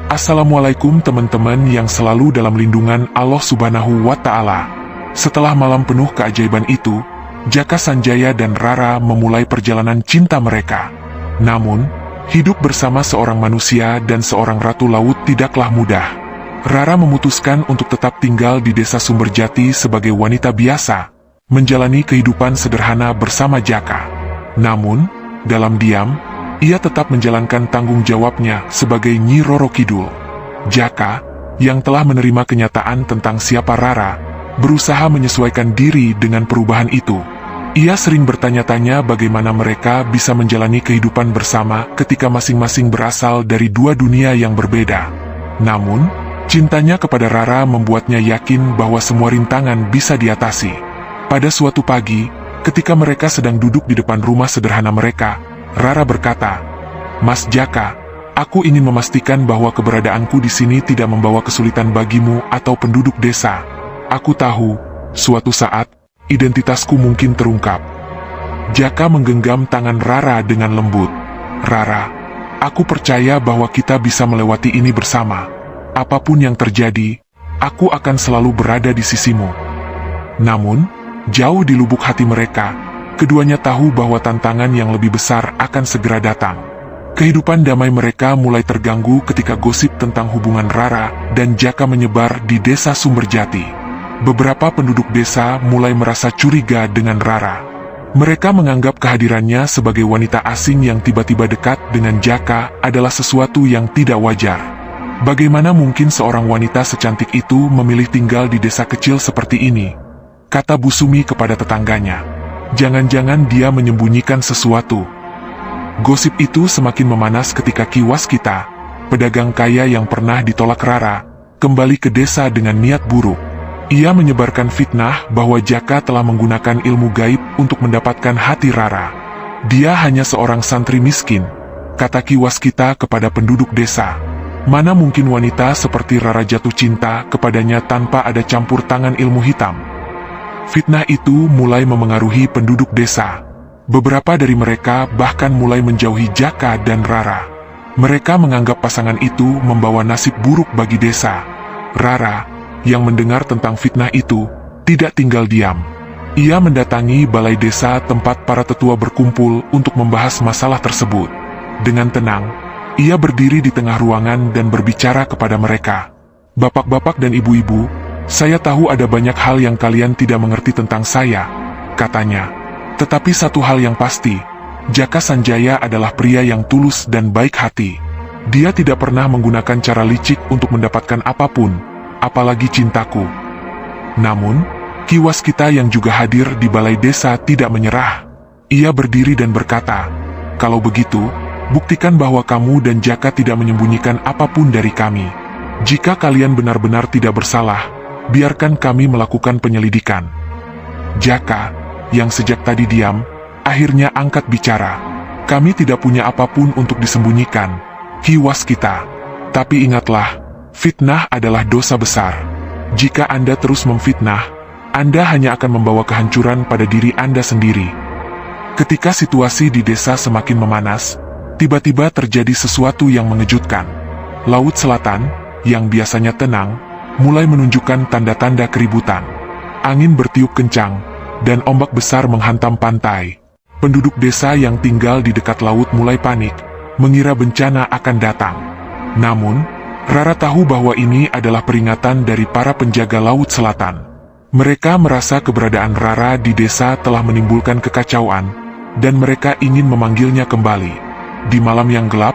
Assalamualaikum teman-teman yang selalu dalam lindungan Allah Subhanahu wa Ta'ala. Setelah malam penuh keajaiban itu, Jaka Sanjaya dan Rara memulai perjalanan cinta mereka. Namun, hidup bersama seorang manusia dan seorang ratu laut tidaklah mudah. Rara memutuskan untuk tetap tinggal di desa Sumberjati sebagai wanita biasa, menjalani kehidupan sederhana bersama Jaka. Namun, dalam diam, ia tetap menjalankan tanggung jawabnya sebagai Nyi Roro Kidul. Jaka, yang telah menerima kenyataan tentang siapa Rara, berusaha menyesuaikan diri dengan perubahan itu. Ia sering bertanya-tanya bagaimana mereka bisa menjalani kehidupan bersama ketika masing-masing berasal dari dua dunia yang berbeda. Namun, cintanya kepada Rara membuatnya yakin bahwa semua rintangan bisa diatasi. Pada suatu pagi, ketika mereka sedang duduk di depan rumah sederhana mereka, Rara berkata, "Mas Jaka, aku ingin memastikan bahwa keberadaanku di sini tidak membawa kesulitan bagimu atau penduduk desa. Aku tahu, suatu saat, identitasku mungkin terungkap." Jaka menggenggam tangan Rara dengan lembut. "Rara, aku percaya bahwa kita bisa melewati ini bersama. Apapun yang terjadi, aku akan selalu berada di sisimu." Namun, jauh di lubuk hati mereka, keduanya tahu bahwa tantangan yang lebih besar akan segera datang. Kehidupan damai mereka mulai terganggu ketika gosip tentang hubungan Rara dan Jaka menyebar di desa Sumberjati. Beberapa penduduk desa mulai merasa curiga dengan Rara. Mereka menganggap kehadirannya sebagai wanita asing yang tiba-tiba dekat dengan Jaka adalah sesuatu yang tidak wajar. Bagaimana mungkin seorang wanita secantik itu memilih tinggal di desa kecil seperti ini? Kata Bu Sumi kepada tetangganya. Jangan-jangan dia menyembunyikan sesuatu. Gosip itu semakin memanas ketika Ki Waskita, pedagang kaya yang pernah ditolak Rara, kembali ke desa dengan niat buruk. Ia menyebarkan fitnah bahwa Jaka telah menggunakan ilmu gaib untuk mendapatkan hati Rara. Dia hanya seorang santri miskin, kata Ki Waskita kepada penduduk desa. Mana mungkin wanita seperti Rara jatuh cinta kepadanya tanpa ada campur tangan ilmu hitam? Fitnah itu mulai memengaruhi penduduk desa. Beberapa dari mereka bahkan mulai menjauhi Jaka dan Rara. Mereka menganggap pasangan itu membawa nasib buruk bagi desa. Rara, yang mendengar tentang fitnah itu, tidak tinggal diam. Ia mendatangi balai desa tempat para tetua berkumpul untuk membahas masalah tersebut. Dengan tenang, ia berdiri di tengah ruangan dan berbicara kepada mereka. "Bapak-bapak dan ibu-ibu, saya tahu ada banyak hal yang kalian tidak mengerti tentang saya," katanya. "Tetapi satu hal yang pasti, Jaka Sanjaya adalah pria yang tulus dan baik hati. Dia tidak pernah menggunakan cara licik untuk mendapatkan apapun, apalagi cintaku." Namun, Ki Waskita yang juga hadir di balai desa tidak menyerah. Ia berdiri dan berkata, "Kalau begitu, buktikan bahwa kamu dan Jaka tidak menyembunyikan apapun dari kami. Jika kalian benar-benar tidak bersalah, biarkan kami melakukan penyelidikan." Jaka, yang sejak tadi diam, akhirnya angkat bicara. "Kami tidak punya apapun untuk disembunyikan, Ki Waskita. Tapi ingatlah, fitnah adalah dosa besar. Jika Anda terus memfitnah, Anda hanya akan membawa kehancuran pada diri Anda sendiri." Ketika situasi di desa semakin memanas, tiba-tiba terjadi sesuatu yang mengejutkan. Laut Selatan, yang biasanya tenang, mulai menunjukkan tanda-tanda keributan. Angin bertiup kencang, dan ombak besar menghantam pantai. Penduduk desa yang tinggal di dekat laut mulai panik, mengira bencana akan datang. Namun, Rara tahu bahwa ini adalah peringatan dari para penjaga Laut Selatan. Mereka merasa keberadaan Rara di desa telah menimbulkan kekacauan, dan mereka ingin memanggilnya kembali. Di malam yang gelap,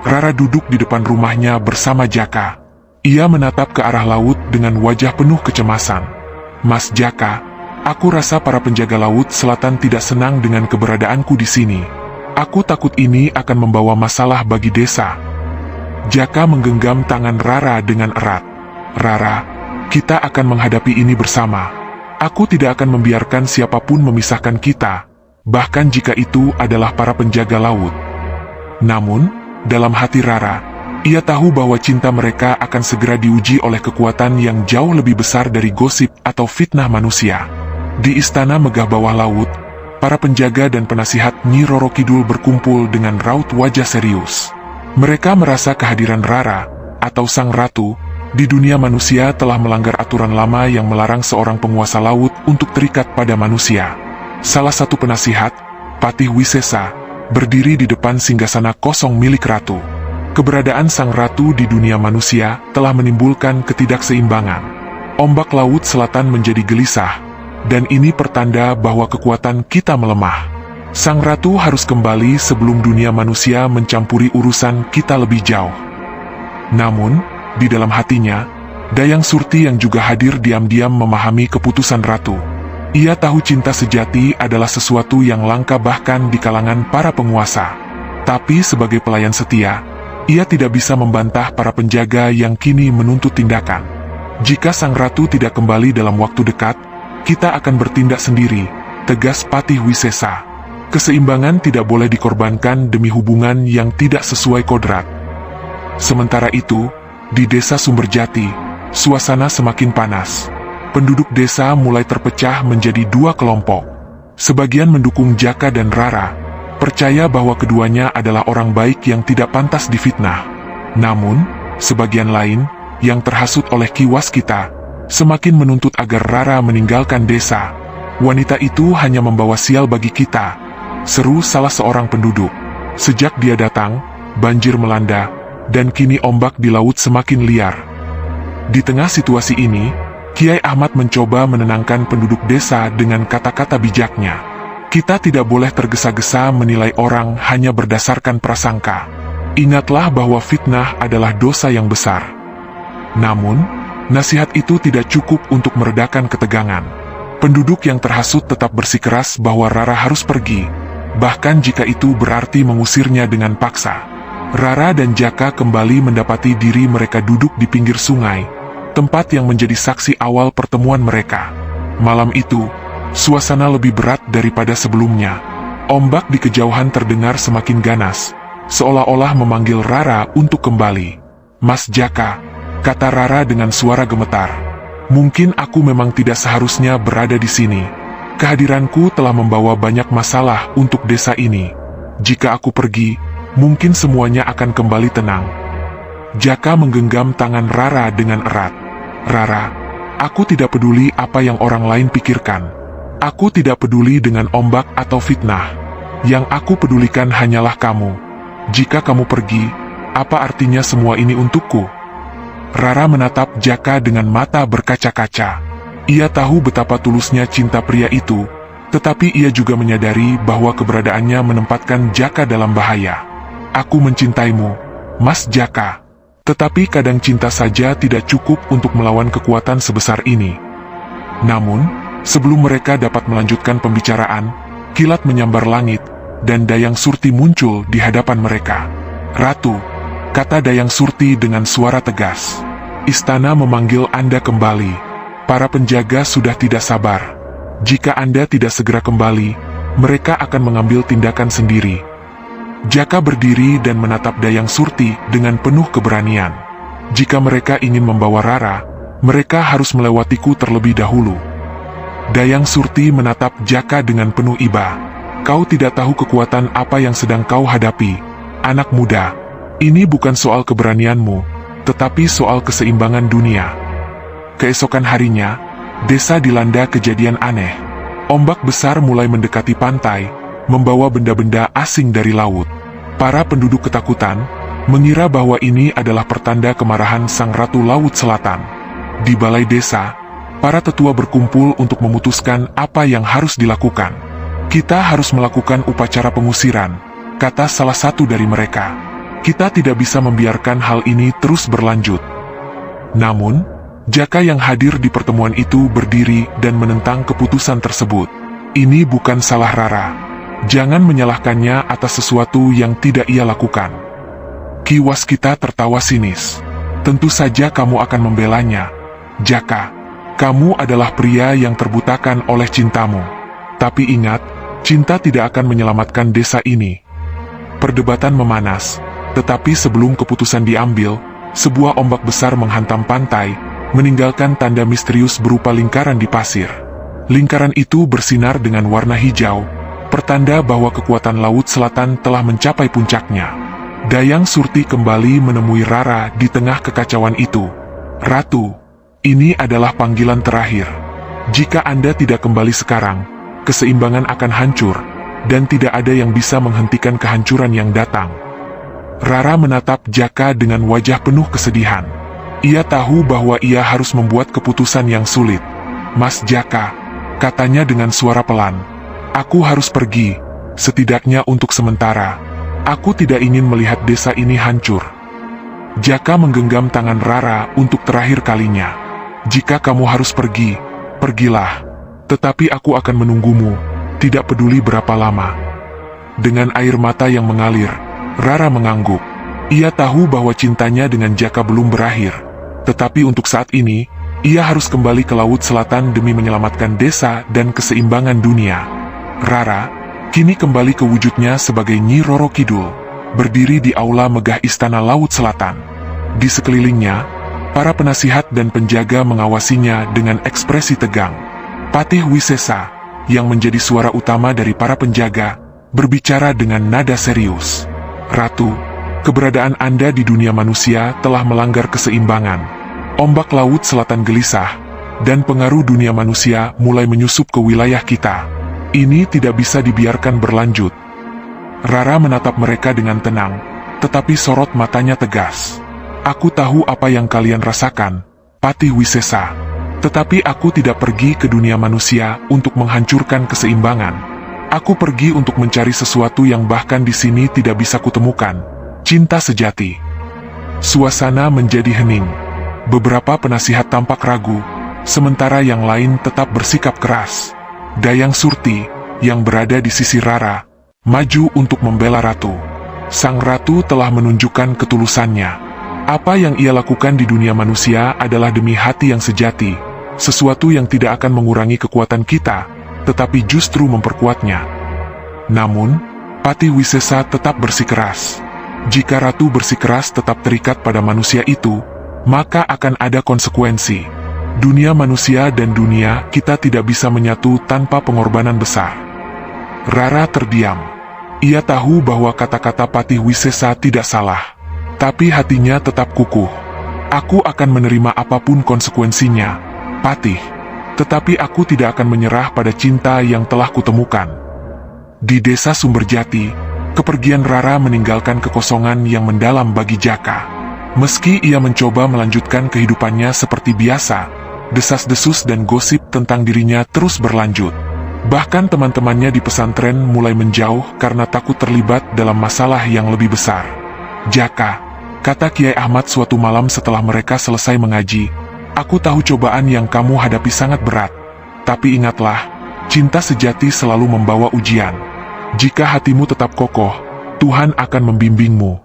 Rara duduk di depan rumahnya bersama Jaka. Ia menatap ke arah laut dengan wajah penuh kecemasan. "Mas Jaka, aku rasa para penjaga Laut Selatan tidak senang dengan keberadaanku di sini. Aku takut ini akan membawa masalah bagi desa." Jaka menggenggam tangan Rara dengan erat. "Rara, kita akan menghadapi ini bersama. Aku tidak akan membiarkan siapapun memisahkan kita, bahkan jika itu adalah para penjaga laut." Namun, dalam hati Rara, ia tahu bahwa cinta mereka akan segera diuji oleh kekuatan yang jauh lebih besar dari gosip atau fitnah manusia. Di istana megah bawah laut, para penjaga dan penasihat Nyi Roro Kidul berkumpul dengan raut wajah serius. Mereka merasa kehadiran Rara atau Sang Ratu, di dunia manusia telah melanggar aturan lama yang melarang seorang penguasa laut untuk terikat pada manusia. Salah satu penasihat, Patih Wisesa, berdiri di depan singgasana kosong milik Ratu. Keberadaan Sang Ratu di dunia manusia telah menimbulkan ketidakseimbangan. Ombak laut selatan menjadi gelisah, dan ini pertanda bahwa kekuatan kita melemah. Sang Ratu harus kembali sebelum dunia manusia mencampuri urusan kita lebih jauh. Namun, di dalam hatinya, Dayang Surti yang juga hadir diam-diam memahami keputusan Ratu. Ia tahu cinta sejati adalah sesuatu yang langka bahkan di kalangan para penguasa. Tapi sebagai pelayan setia, ia tidak bisa membantah para penjaga yang kini menuntut tindakan. Jika Sang Ratu tidak kembali dalam waktu dekat, kita akan bertindak sendiri, tegas Patih Wisesa. Keseimbangan tidak boleh dikorbankan demi hubungan yang tidak sesuai kodrat. Sementara itu, di desa Sumberjati, suasana semakin panas. Penduduk desa mulai terpecah menjadi dua kelompok. Sebagian mendukung Jaka dan Rara, percaya bahwa keduanya adalah orang baik yang tidak pantas difitnah. Namun, sebagian lain, yang terhasut oleh Ki Waskita, semakin menuntut agar Rara meninggalkan desa. Wanita itu hanya membawa sial bagi kita, seru salah seorang penduduk. Sejak dia datang, banjir melanda, dan kini ombak di laut semakin liar. Di tengah situasi ini, Kiai Ahmad mencoba menenangkan penduduk desa dengan kata-kata bijaknya. Kita tidak boleh tergesa-gesa menilai orang hanya berdasarkan prasangka. Ingatlah bahwa fitnah adalah dosa yang besar. Namun, nasihat itu tidak cukup untuk meredakan ketegangan. Penduduk yang terhasut tetap bersikeras bahwa Rara harus pergi, bahkan jika itu berarti mengusirnya dengan paksa. Rara dan Jaka kembali mendapati diri mereka duduk di pinggir sungai, tempat yang menjadi saksi awal pertemuan mereka. Malam itu, suasana lebih berat daripada sebelumnya. Ombak di kejauhan terdengar semakin ganas, seolah-olah memanggil Rara untuk kembali. "Mas Jaka," kata Rara dengan suara gemetar. "Mungkin aku memang tidak seharusnya berada di sini. Kehadiranku telah membawa banyak masalah untuk desa ini. Jika aku pergi, mungkin semuanya akan kembali tenang." Jaka menggenggam tangan Rara dengan erat. "Rara, aku tidak peduli apa yang orang lain pikirkan. Aku tidak peduli dengan ombak atau fitnah. Yang aku pedulikan hanyalah kamu. Jika kamu pergi, apa artinya semua ini untukku?" Rara menatap Jaka dengan mata berkaca-kaca. Ia tahu betapa tulusnya cinta pria itu, tetapi ia juga menyadari bahwa keberadaannya menempatkan Jaka dalam bahaya. "Aku mencintaimu, Mas Jaka. Tetapi kadang cinta saja tidak cukup untuk melawan kekuatan sebesar ini." Namun, sebelum mereka dapat melanjutkan pembicaraan, kilat menyambar langit, dan Dayang Surti muncul di hadapan mereka. "Ratu," kata Dayang Surti dengan suara tegas, "istana memanggil Anda kembali. Para penjaga sudah tidak sabar. Jika Anda tidak segera kembali, mereka akan mengambil tindakan sendiri." Jaka berdiri dan menatap Dayang Surti dengan penuh keberanian. "Jika mereka ingin membawa Rara, mereka harus melewatiku terlebih dahulu." Dayang Surti menatap Jaka dengan penuh iba. "Kau tidak tahu kekuatan apa yang sedang kau hadapi, anak muda. Ini bukan soal keberanianmu, tetapi soal keseimbangan dunia." Keesokan harinya, desa dilanda kejadian aneh. Ombak besar mulai mendekati pantai, membawa benda-benda asing dari laut. Para penduduk ketakutan, mengira bahwa ini adalah pertanda kemarahan Sang Ratu Laut Selatan. Di balai desa, para tetua berkumpul untuk memutuskan apa yang harus dilakukan. "Kita harus melakukan upacara pengusiran," kata salah satu dari mereka. "Kita tidak bisa membiarkan hal ini terus berlanjut." Namun, Jaka yang hadir di pertemuan itu berdiri dan menentang keputusan tersebut. "Ini bukan salah Rara. Jangan menyalahkannya atas sesuatu yang tidak ia lakukan." Ki Waskita tertawa sinis. "Tentu saja kamu akan membelanya, Jaka. Kamu adalah pria yang terbutakan oleh cintamu. Tapi ingat, cinta tidak akan menyelamatkan desa ini." Perdebatan memanas, tetapi sebelum keputusan diambil, sebuah ombak besar menghantam pantai, meninggalkan tanda misterius berupa lingkaran di pasir. Lingkaran itu bersinar dengan warna hijau, pertanda bahwa kekuatan Laut Selatan telah mencapai puncaknya. Dayang Surti kembali menemui Rara di tengah kekacauan itu. "Ratu, ini adalah panggilan terakhir. Jika Anda tidak kembali sekarang, keseimbangan akan hancur, dan tidak ada yang bisa menghentikan kehancuran yang datang." Rara menatap Jaka dengan wajah penuh kesedihan. Ia tahu bahwa ia harus membuat keputusan yang sulit. "Mas Jaka," katanya dengan suara pelan, "aku harus pergi, setidaknya untuk sementara. Aku tidak ingin melihat desa ini hancur." Jaka menggenggam tangan Rara untuk terakhir kalinya. "Jika kamu harus pergi, pergilah. Tetapi aku akan menunggumu, tidak peduli berapa lama." Dengan air mata yang mengalir, Rara mengangguk. Ia tahu bahwa cintanya dengan Jaka belum berakhir. Tetapi untuk saat ini, ia harus kembali ke Laut Selatan demi menyelamatkan desa dan keseimbangan dunia. Rara kini kembali ke wujudnya sebagai Nyi Roro Kidul, berdiri di aula megah Istana Laut Selatan. Di sekelilingnya, para penasihat dan penjaga mengawasinya dengan ekspresi tegang. Patih Wisesa, yang menjadi suara utama dari para penjaga, berbicara dengan nada serius. "Ratu, keberadaan Anda di dunia manusia telah melanggar keseimbangan. Ombak Laut Selatan gelisah, dan pengaruh dunia manusia mulai menyusup ke wilayah kita. Ini tidak bisa dibiarkan berlanjut." Rara menatap mereka dengan tenang, tetapi sorot matanya tegas. "Aku tahu apa yang kalian rasakan, Patih Wisesa. Tetapi aku tidak pergi ke dunia manusia untuk menghancurkan keseimbangan. Aku pergi untuk mencari sesuatu yang bahkan di sini tidak bisa kutemukan, cinta sejati." Suasana menjadi hening. Beberapa penasihat tampak ragu, sementara yang lain tetap bersikap keras. Dayang Surti, yang berada di sisi Rara, maju untuk membela ratu. Sang ratu telah menunjukkan ketulusannya. Apa yang ia lakukan di dunia manusia adalah demi hati yang sejati, sesuatu yang tidak akan mengurangi kekuatan kita, tetapi justru memperkuatnya. Namun, Patih Wisesa tetap bersikeras. Jika ratu bersikeras tetap terikat pada manusia itu, maka akan ada konsekuensi. Dunia manusia dan dunia kita tidak bisa menyatu tanpa pengorbanan besar. Rara terdiam. Ia tahu bahwa kata-kata Patih Wisesa tidak salah, tapi hatinya tetap kukuh. "Aku akan menerima apapun konsekuensinya, Patih. Tetapi aku tidak akan menyerah pada cinta yang telah kutemukan." Di desa Sumberjati, kepergian Rara meninggalkan kekosongan yang mendalam bagi Jaka. Meski ia mencoba melanjutkan kehidupannya seperti biasa, desas-desus dan gosip tentang dirinya terus berlanjut. Bahkan teman-temannya di pesantren mulai menjauh karena takut terlibat dalam masalah yang lebih besar. "Jaka," kata Kiai Ahmad suatu malam setelah mereka selesai mengaji, "aku tahu cobaan yang kamu hadapi sangat berat. Tapi ingatlah, cinta sejati selalu membawa ujian. Jika hatimu tetap kokoh, Tuhan akan membimbingmu."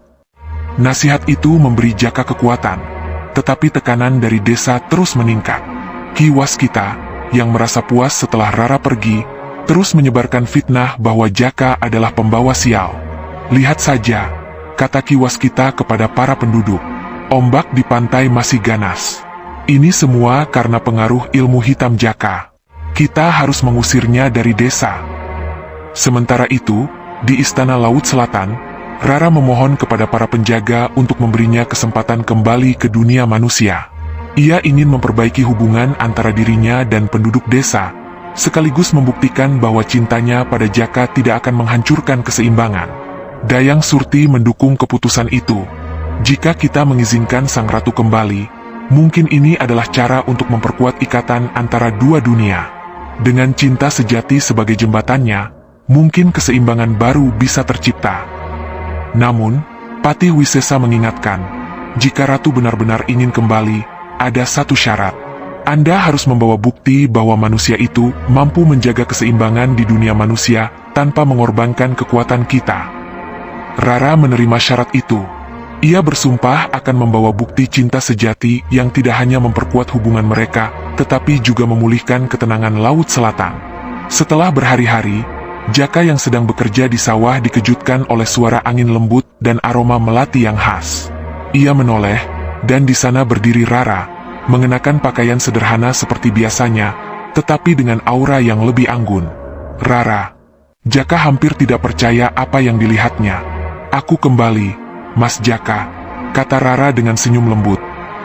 Nasihat itu memberi Jaka kekuatan, tetapi tekanan dari desa terus meningkat. Ki Waskita, yang merasa puas setelah Rara pergi, terus menyebarkan fitnah bahwa Jaka adalah pembawa sial. "Lihat saja," kata Ki Waskita kepada para penduduk, "ombak di pantai masih ganas. Ini semua karena pengaruh ilmu hitam Jaka. Kita harus mengusirnya dari desa." Sementara itu, di Istana Laut Selatan, Rara memohon kepada para penjaga untuk memberinya kesempatan kembali ke dunia manusia. Ia ingin memperbaiki hubungan antara dirinya dan penduduk desa, sekaligus membuktikan bahwa cintanya pada Jaka tidak akan menghancurkan keseimbangan. Dayang Surti mendukung keputusan itu. "Jika kita mengizinkan sang ratu kembali, mungkin ini adalah cara untuk memperkuat ikatan antara dua dunia. Dengan cinta sejati sebagai jembatannya, mungkin keseimbangan baru bisa tercipta." Namun, Patih Wisesa mengingatkan, jika ratu benar-benar ingin kembali, ada satu syarat. Anda harus membawa bukti bahwa manusia itu mampu menjaga keseimbangan di dunia manusia tanpa mengorbankan kekuatan kita. Rara menerima syarat itu. Ia bersumpah akan membawa bukti cinta sejati yang tidak hanya memperkuat hubungan mereka, tetapi juga memulihkan ketenangan Laut Selatan. Setelah berhari-hari, Jaka yang sedang bekerja di sawah dikejutkan oleh suara angin lembut dan aroma melati yang khas. Ia menoleh, dan di sana berdiri Rara, mengenakan pakaian sederhana seperti biasanya, tetapi dengan aura yang lebih anggun. "Rara." Jaka hampir tidak percaya apa yang dilihatnya. "Aku kembali. Mas Jaka, kata Rara dengan senyum lembut.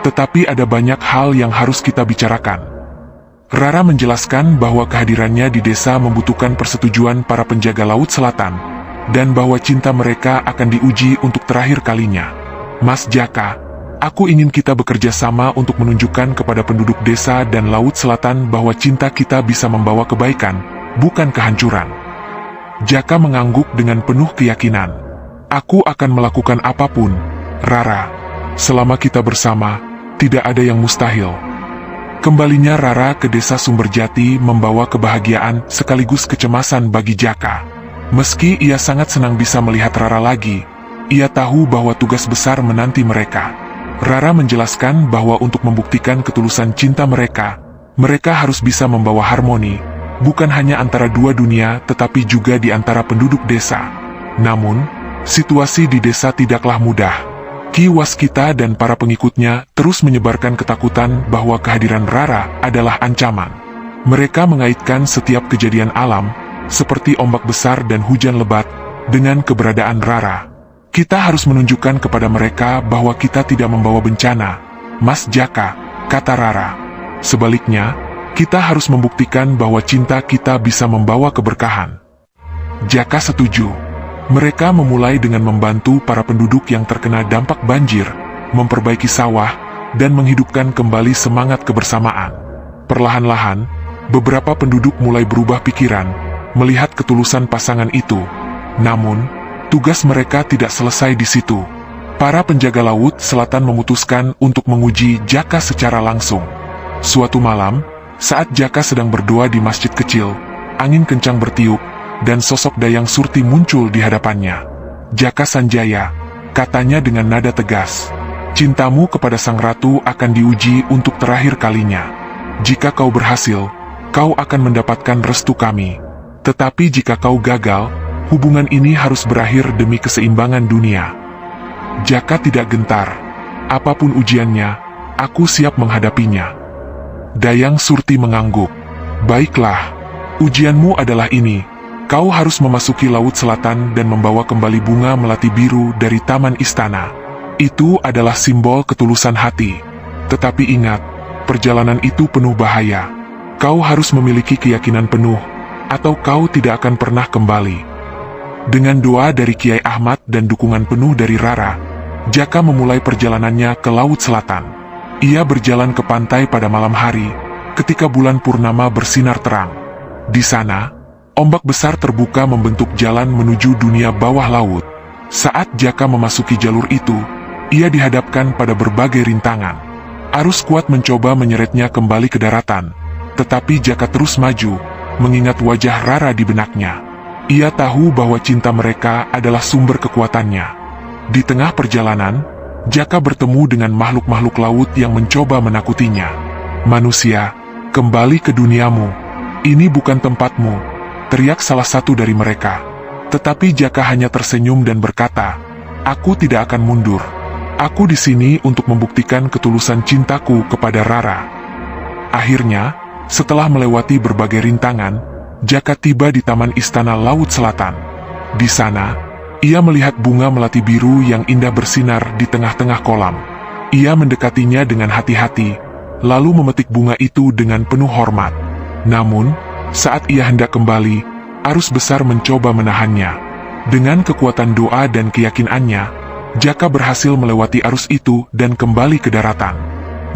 Tetapi ada banyak hal yang harus kita bicarakan. Rara menjelaskan bahwa kehadirannya di desa membutuhkan persetujuan para penjaga Laut Selatan, dan bahwa cinta mereka akan diuji untuk terakhir kalinya. Mas Jaka, aku ingin kita bekerja sama untuk menunjukkan kepada penduduk desa dan Laut Selatan bahwa cinta kita bisa membawa kebaikan, bukan kehancuran. Jaka mengangguk dengan penuh keyakinan. Aku akan melakukan apapun, Rara. Selama kita bersama, tidak ada yang mustahil. Kembalinya Rara ke desa Sumberjati membawa kebahagiaan sekaligus kecemasan bagi Jaka. Meski ia sangat senang bisa melihat Rara lagi, ia tahu bahwa tugas besar menanti mereka. Rara menjelaskan bahwa untuk membuktikan ketulusan cinta mereka, mereka harus bisa membawa harmoni, bukan hanya antara dua dunia tetapi juga di antara penduduk desa. Namun, situasi di desa tidaklah mudah. Ki Waskita dan para pengikutnya terus menyebarkan ketakutan bahwa kehadiran Rara adalah ancaman. Mereka mengaitkan setiap kejadian alam, seperti ombak besar dan hujan lebat, dengan keberadaan Rara. Kita harus menunjukkan kepada mereka bahwa kita tidak membawa bencana, Mas Jaka, kata Rara. Sebaliknya, kita harus membuktikan bahwa cinta kita bisa membawa keberkahan. Jaka setuju. Mereka memulai dengan membantu para penduduk yang terkena dampak banjir, memperbaiki sawah, dan menghidupkan kembali semangat kebersamaan. Perlahan-lahan, beberapa penduduk mulai berubah pikiran, melihat ketulusan pasangan itu. Namun, tugas mereka tidak selesai di situ. Para penjaga Laut Selatan memutuskan untuk menguji Jaka secara langsung. Suatu malam, saat Jaka sedang berdoa di masjid kecil, angin kencang bertiup, dan sosok Dayang Surti muncul di hadapannya. Jaka Sanjaya, katanya dengan nada tegas, cintamu kepada sang ratu akan diuji untuk terakhir kalinya. Jika kau berhasil, kau akan mendapatkan restu kami. Tetapi jika kau gagal, hubungan ini harus berakhir demi keseimbangan dunia. Jaka tidak gentar. Apapun ujiannya, aku siap menghadapinya. Dayang Surti mengangguk. Baiklah, ujianmu adalah ini. Kau harus memasuki Laut Selatan dan membawa kembali bunga melati biru dari taman istana. Itu adalah simbol ketulusan hati. Tetapi ingat, perjalanan itu penuh bahaya. Kau harus memiliki keyakinan penuh, atau kau tidak akan pernah kembali. Dengan doa dari Kiai Ahmad dan dukungan penuh dari Rara, Jaka memulai perjalanannya ke Laut Selatan. Ia berjalan ke pantai pada malam hari, ketika bulan purnama bersinar terang. Di sana, ombak besar terbuka membentuk jalan menuju dunia bawah laut. Saat Jaka memasuki jalur itu, ia dihadapkan pada berbagai rintangan. Arus kuat mencoba menyeretnya kembali ke daratan, tetapi Jaka terus maju, mengingat wajah Rara di benaknya. Ia tahu bahwa cinta mereka adalah sumber kekuatannya. Di tengah perjalanan, Jaka bertemu dengan makhluk-makhluk laut yang mencoba menakutinya. Manusia, kembali ke duniamu. Ini bukan tempatmu, teriak salah satu dari mereka. Tetapi Jaka hanya tersenyum dan berkata, aku tidak akan mundur. Aku di sini untuk membuktikan ketulusan cintaku kepada Rara. Akhirnya, setelah melewati berbagai rintangan, Jaka tiba di Taman Istana Laut Selatan. Di sana, ia melihat bunga melati biru yang indah bersinar di tengah-tengah kolam. Ia mendekatinya dengan hati-hati, lalu memetik bunga itu dengan penuh hormat. Namun, saat ia hendak kembali, arus besar mencoba menahannya. Dengan kekuatan doa dan keyakinannya, Jaka berhasil melewati arus itu dan kembali ke daratan.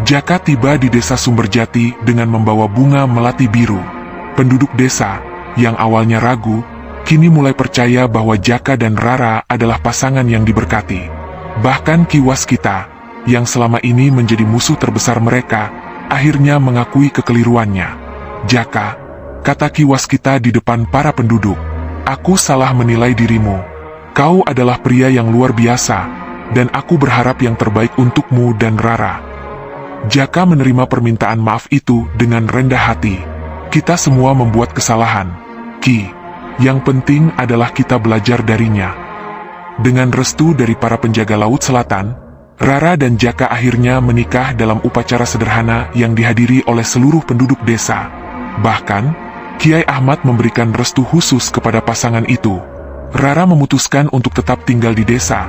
Jaka tiba di desa Sumberjati dengan membawa bunga melati biru. Penduduk desa, yang awalnya ragu, kini mulai percaya bahwa Jaka dan Rara adalah pasangan yang diberkati. Bahkan Ki Waskita, yang selama ini menjadi musuh terbesar mereka, akhirnya mengakui kekeliruannya. Jaka, kata Ki Waskita di depan para penduduk, aku salah menilai dirimu. Kau adalah pria yang luar biasa, dan aku berharap yang terbaik untukmu dan Rara. Jaka menerima permintaan maaf itu dengan rendah hati. Kita semua membuat kesalahan, Ki. Yang penting adalah kita belajar darinya. Dengan restu dari para penjaga Laut Selatan, Rara dan Jaka akhirnya menikah dalam upacara sederhana yang dihadiri oleh seluruh penduduk desa. Bahkan, Kiai Ahmad memberikan restu khusus kepada pasangan itu. Rara memutuskan untuk tetap tinggal di desa,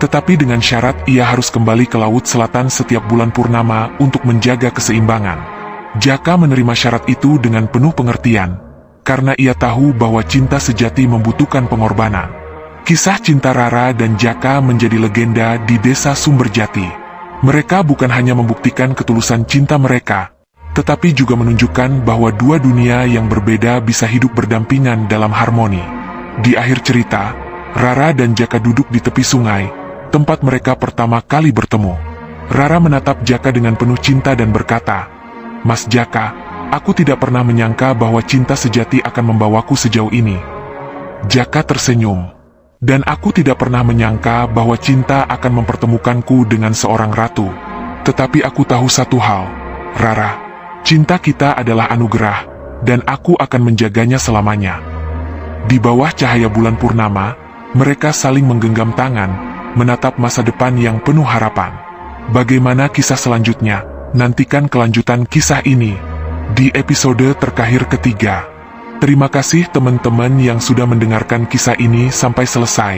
Tetapi dengan syarat ia harus kembali ke Laut Selatan setiap bulan purnama untuk menjaga keseimbangan. Jaka menerima syarat itu dengan penuh pengertian, karena ia tahu bahwa cinta sejati membutuhkan pengorbanan. Kisah cinta Rara dan Jaka menjadi legenda di desa Sumberjati. Mereka bukan hanya membuktikan ketulusan cinta mereka, tetapi juga menunjukkan bahwa dua dunia yang berbeda bisa hidup berdampingan dalam harmoni. Di akhir cerita, Rara dan Jaka duduk di tepi sungai, tempat mereka pertama kali bertemu. Rara menatap Jaka dengan penuh cinta dan berkata, "Mas Jaka, aku tidak pernah menyangka bahwa cinta sejati akan membawaku sejauh ini." Jaka tersenyum. "Dan aku tidak pernah menyangka bahwa cinta akan mempertemukanku dengan seorang ratu. Tetapi aku tahu satu hal, Rara. Cinta kita adalah anugerah, dan aku akan menjaganya selamanya." Di bawah cahaya bulan purnama, mereka saling menggenggam tangan, menatap masa depan yang penuh harapan. Bagaimana kisah selanjutnya? Nantikan kelanjutan kisah ini di episode terkahir ketiga. Terima kasih teman-teman yang sudah mendengarkan kisah ini sampai selesai.